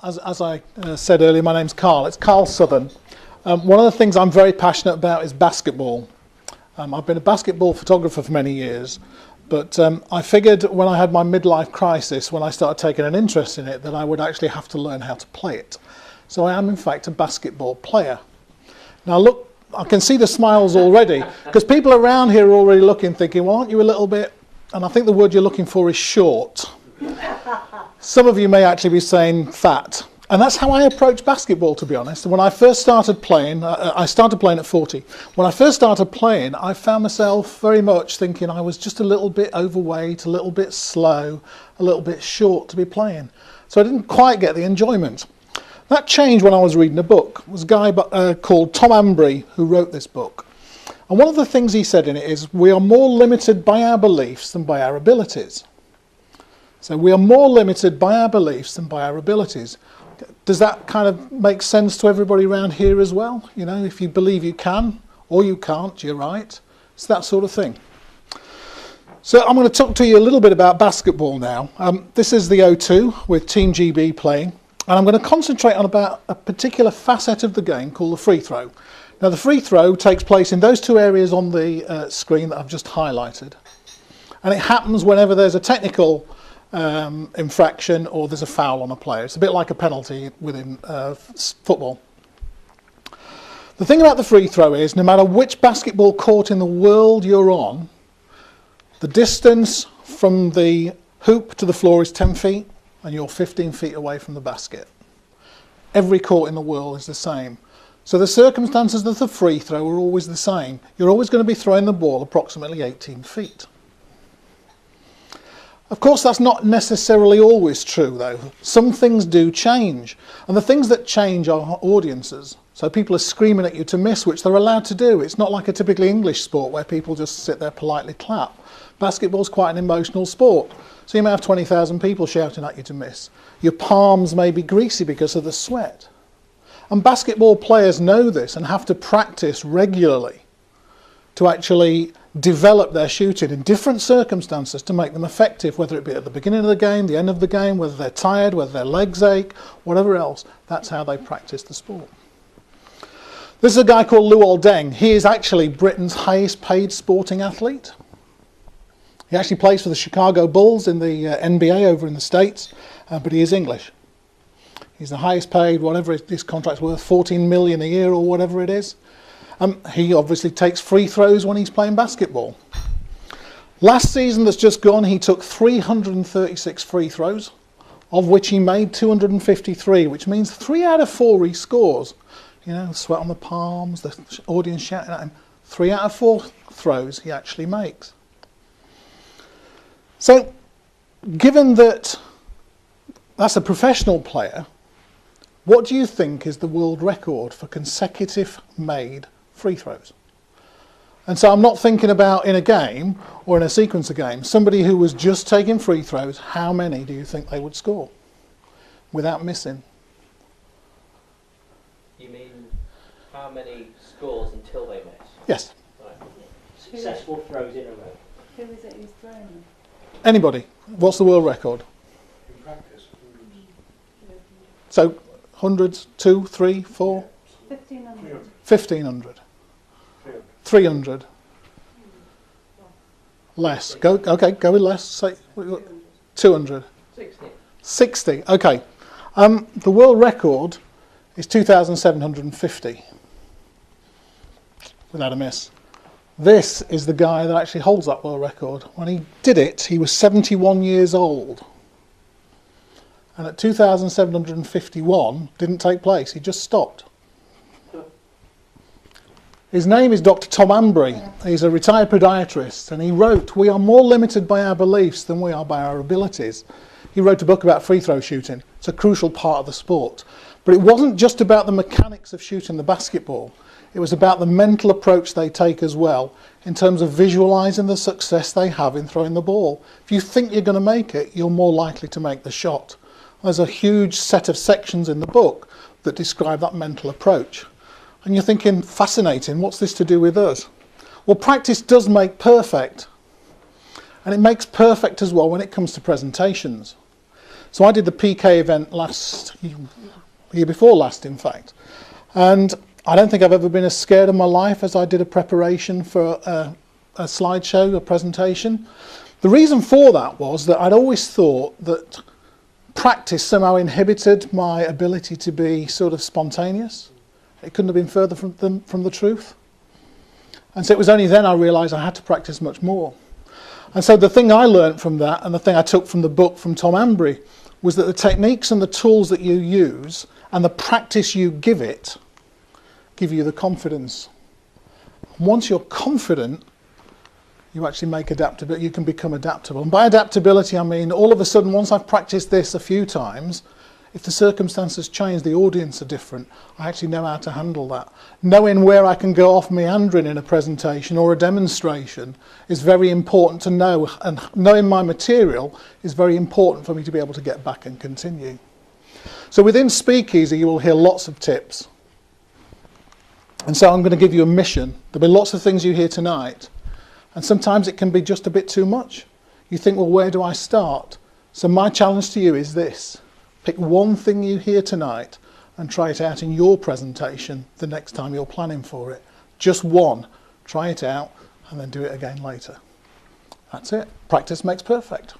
As I said earlier, my name's Karl. It's Karl Southern. One of the things I'm very passionate about is basketball. I've been a basketball photographer for many years, but I figured when I had my midlife crisis, when I started taking an interest in it, that I would actually have to learn how to play it. So I am, in fact, a basketball player. Now look, I can see the smiles already, because people around here are already looking, thinking, well, aren't you a little bit, and I think the word you're looking for is short. Some of you may actually be saying fat. And that's how I approach basketball, to be honest. When I first started playing, I started playing at 40. When I first started playing, I found myself very much thinking I was just a little bit overweight, a little bit slow, a little bit short to be playing. So I didn't quite get the enjoyment. That changed when I was reading a book. It was a guy called Tom Ambry who wrote this book. And one of the things he said in it is, we are more limited by our beliefs than by our abilities. So we are more limited by our beliefs than by our abilities. Does that kind of make sense to everybody around here as well? You know, if you believe you can or you can't, you're right. It's that sort of thing. So I'm going to talk to you a little bit about basketball now. This is the O2 with Team GB playing. And I'm going to concentrate on about a particular facet of the game called the free throw. Now the free throw takes place in those two areas on the screen that I've just highlighted. And it happens whenever there's a technical infraction or there's a foul on a player. It's a bit like a penalty within football. The thing about the free throw is, no matter which basketball court in the world you're on, the distance from the hoop to the floor is 10 feet and you're 15 feet away from the basket. Every court in the world is the same. So the circumstances of the free throw are always the same. You're always going to be throwing the ball approximately 18 feet. Of course, that's not necessarily always true, though. Some things do change. And the things that change are audiences. So people are screaming at you to miss, which they're allowed to do. It's not like a typically English sport where people just sit there politely clap. Basketball's quite an emotional sport. So you may have 20,000 people shouting at you to miss. Your palms may be greasy because of the sweat. And basketball players know this and have to practice regularly to actually develop their shooting in different circumstances to make them effective, whether it be at the beginning of the game, the end of the game, whether they're tired, whether their legs ache, whatever else. That's how they practice the sport. This is a guy called Luol Deng. He is actually Britain's highest paid sporting athlete. He actually plays for the Chicago Bulls in the NBA over in the States, but he is English. He's the highest paid, whatever his contract's worth, 14 million a year or whatever it is. He obviously takes free throws when he's playing basketball. Last season that's just gone, he took 336 free throws, of which he made 253, which means 3 out of 4 he scores. You know, sweat on the palms, the audience shouting at him. 3 out of 4 throws he actually makes. So, given that that's a professional player, what do you think is the world record for consecutive made free throws? And so I'm not thinking about in a game or in a sequence of games. Somebody who was just taking free throws, how many do you think they would score without missing? You mean how many scores until they miss? Yes. Right. Successful throws in a row. Who is it who's throwing? Anybody? What's the world record? In practice, So hundreds, 2, 3, 4? 1,500. 1,500. 300. Less. Go with less. Say 200. 60. 60. Okay. The world record is 2,750 without a miss. This is the guy that actually holds that world record. When he did it, he was 71 years old. And at 2,751, didn't take place. He just stopped. His name is Dr. Tom Ambry. He's a retired podiatrist, and he wrote, "We are more limited by our beliefs than we are by our abilities." He wrote a book about free throw shooting. It's a crucial part of the sport. But it wasn't just about the mechanics of shooting the basketball. It was about the mental approach they take as well, in terms of visualising the success they have in throwing the ball. If you think you're going to make it, you're more likely to make the shot. There's a huge set of sections in the book that describe that mental approach. And you're thinking, fascinating, what's this to do with us? Well, practice does make perfect. And it makes perfect as well when it comes to presentations. So I did the PK event year before last, in fact. And I don't think I've ever been as scared in my life as I did a preparation for a slideshow, a presentation. The reason for that was that I'd always thought that practice somehow inhibited my ability to be sort of spontaneous. It couldn't have been further from the truth. And so it was only then I realised I had to practice much more. And so the thing I learned from that, and the thing I took from the book from Tom Ambry, was that the techniques and the tools that you use and the practice you give it give you the confidence. And once you're confident, you actually make adaptability. You can become adaptable. And by adaptability, I mean all of a sudden, once I've practiced this a few times, if the circumstances change, the audience are different, I actually know how to handle that. Knowing where I can go off meandering in a presentation or a demonstration is very important to know, and knowing my material is very important for me to be able to get back and continue. So within Speakeasy, you will hear lots of tips. And so I'm going to give you a mission. There'll be lots of things you hear tonight. And sometimes it can be just a bit too much. You think, well, where do I start? So my challenge to you is this. Pick one thing you hear tonight and try it out in your presentation the next time you're planning for it. Just one. Try it out and then do it again later. That's it. Practice makes perfect.